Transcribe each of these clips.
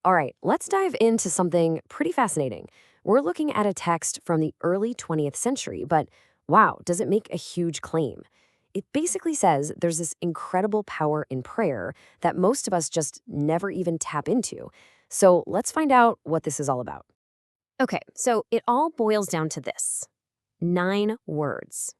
All right, let's dive into something pretty fascinating. We're looking at a text from the early 20th century, but wow, does it make a huge claim? It basically says there's this incredible power in prayer that most of us just never even tap into. So let's find out what this is all about. Okay, so it all boils down to this 9 words.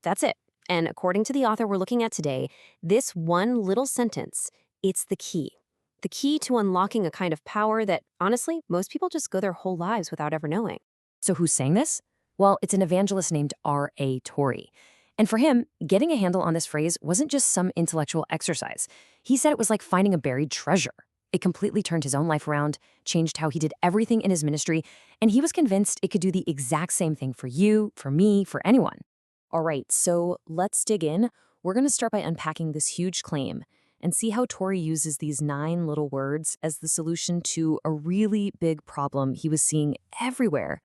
That's it. And according to the author we're looking at today, this one little sentence, it's the key. The key to unlocking a kind of power that, honestly, most people just go their whole lives without ever knowing. So who's saying this? Well, it's an evangelist named R.A. Torrey. And for him, getting a handle on this phrase wasn't just some intellectual exercise. He said it was like finding a buried treasure. It completely turned his own life around, changed how he did everything in his ministry, and he was convinced it could do the exact same thing for you, for me, for anyone. All right, so let's dig in. We're going to start by unpacking this huge claim and see how Torrey uses these 9 little words as the solution to a really big problem he was seeing everywhere.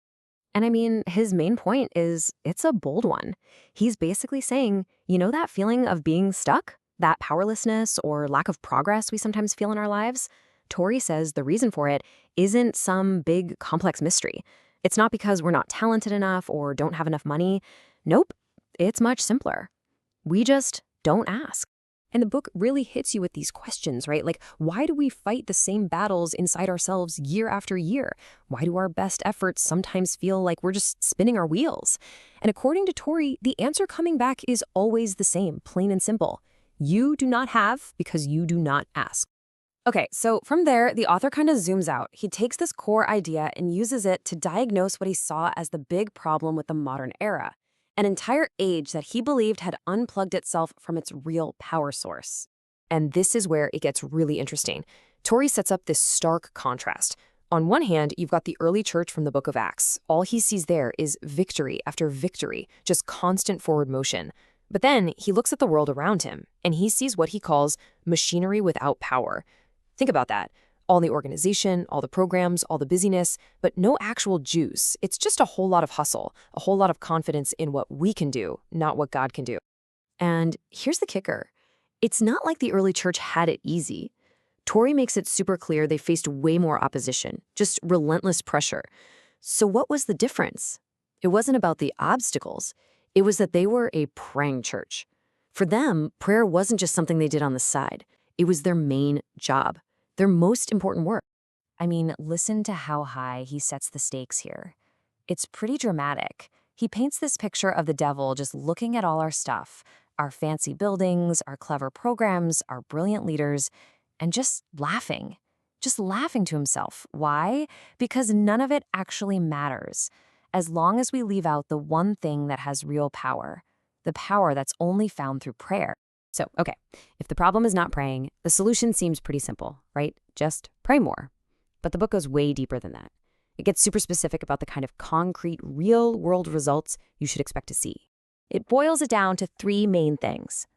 And I mean, his main point is it's a bold one. He's basically saying, you know that feeling of being stuck? That powerlessness or lack of progress we sometimes feel in our lives? Torrey says the reason for it isn't some big complex mystery. It's not because we're not talented enough or don't have enough money. Nope, it's much simpler. We just don't ask. And the book really hits you with these questions, right? Like, why do we fight the same battles inside ourselves year after year? Why do our best efforts sometimes feel like we're just spinning our wheels? And according to Torrey, the answer coming back is always the same, plain and simple. You do not have because you do not ask. Okay, so from there, the author kind of zooms out. He takes this core idea and uses it to diagnose what he saw as the big problem with the modern era, an entire age that he believed had unplugged itself from its real power source. And this is where it gets really interesting. Torrey sets up this stark contrast. On one hand, you've got the early church from the book of Acts. All he sees there is victory after victory, just constant forward motion. But then he looks at the world around him, and he sees what he calls machinery without power. Think about that. All the organization, all the programs, all the busyness, but no actual juice. It's just a whole lot of hustle, a whole lot of confidence in what we can do, not what God can do. And here's the kicker. It's not like the early church had it easy. Torrey makes it super clear they faced way more opposition, just relentless pressure. So what was the difference? It wasn't about the obstacles. It was that they were a praying church. For them, prayer wasn't just something they did on the side. It was their main job, their most important work. I mean, listen to how high he sets the stakes here. It's pretty dramatic. He paints this picture of the devil just looking at all our stuff, our fancy buildings, our clever programs, our brilliant leaders, and just laughing to himself. Why? Because none of it actually matters, as long as we leave out the one thing that has real power, the power that's only found through prayer. So, okay, if the problem is not praying, the solution seems pretty simple, right? Just pray more. But the book goes way deeper than that. It gets super specific about the kind of concrete, real-world results you should expect to see. It boils it down to 3 main things.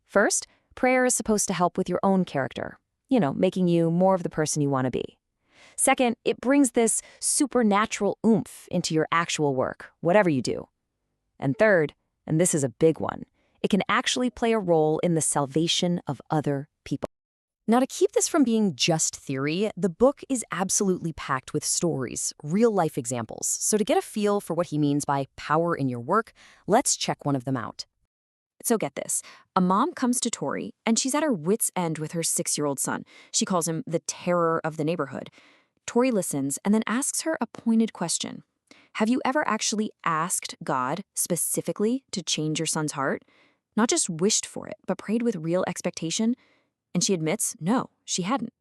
First, prayer is supposed to help with your own character, making you more of the person you want to be. Second, it brings this supernatural oomph into your actual work, whatever you do. And third, and this is a big one, it can actually play a role in the salvation of other people. Now, to keep this from being just theory, the book is absolutely packed with stories, real-life examples. So to get a feel for what he means by power in your work, let's check one of them out. So get this. A mom comes to Torrey, and she's at her wit's end with her 6-year-old son. She calls him the terror of the neighborhood. Torrey listens and then asks her a pointed question. Have you ever actually asked God specifically to change your son's heart? Not just wished for it, but prayed with real expectation? And she admits, no, she hadn't.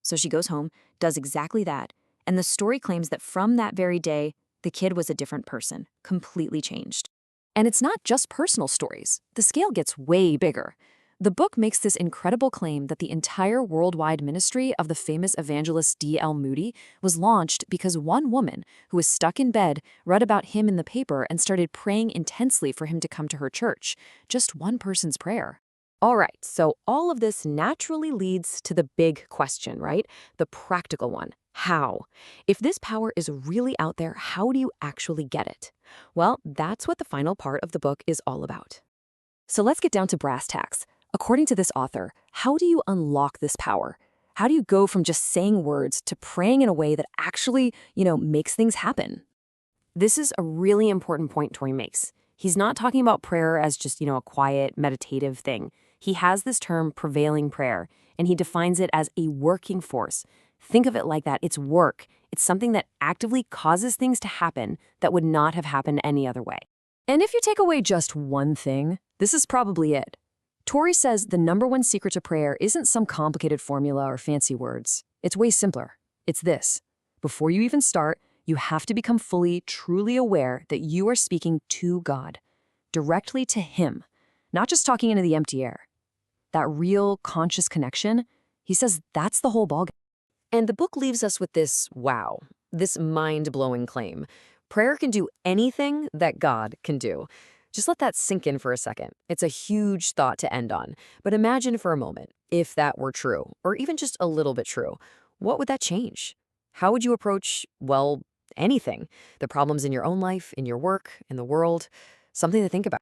So she goes home, does exactly that, and the story claims that from that very day, the kid was a different person, completely changed. And it's not just personal stories. The scale gets way bigger. The book makes this incredible claim that the entire worldwide ministry of the famous evangelist D.L. Moody was launched because one woman who was stuck in bed read about him in the paper and started praying intensely for him to come to her church. Just one person's prayer. All right, so all of this naturally leads to the big question, right? The practical one. How? If this power is really out there, how do you actually get it? Well, that's what the final part of the book is all about. So let's get down to brass tacks. According to this author, how do you unlock this power? How do you go from just saying words to praying in a way that actually, makes things happen? This is a really important point Tori makes. He's not talking about prayer as just, a quiet, meditative thing. He has this term prevailing prayer, and he defines it as a working force. Think of it like that. It's work. It's something that actively causes things to happen that would not have happened any other way. And if you take away just one thing, this is probably it. Tori says the number one secret to prayer isn't some complicated formula or fancy words. It's way simpler. It's this. Before you even start, you have to become fully, truly aware that you are speaking to God, directly to Him, not just talking into the empty air. That real, conscious connection, he says that's the whole ballgame. And the book leaves us with this wow, this mind-blowing claim. Prayer can do anything that God can do. Just let that sink in for a second. It's a huge thought to end on. But imagine for a moment, if that were true, or even just a little bit true, what would that change? How would you approach, well, anything? The problems in your own life, in your work, in the world? Something to think about.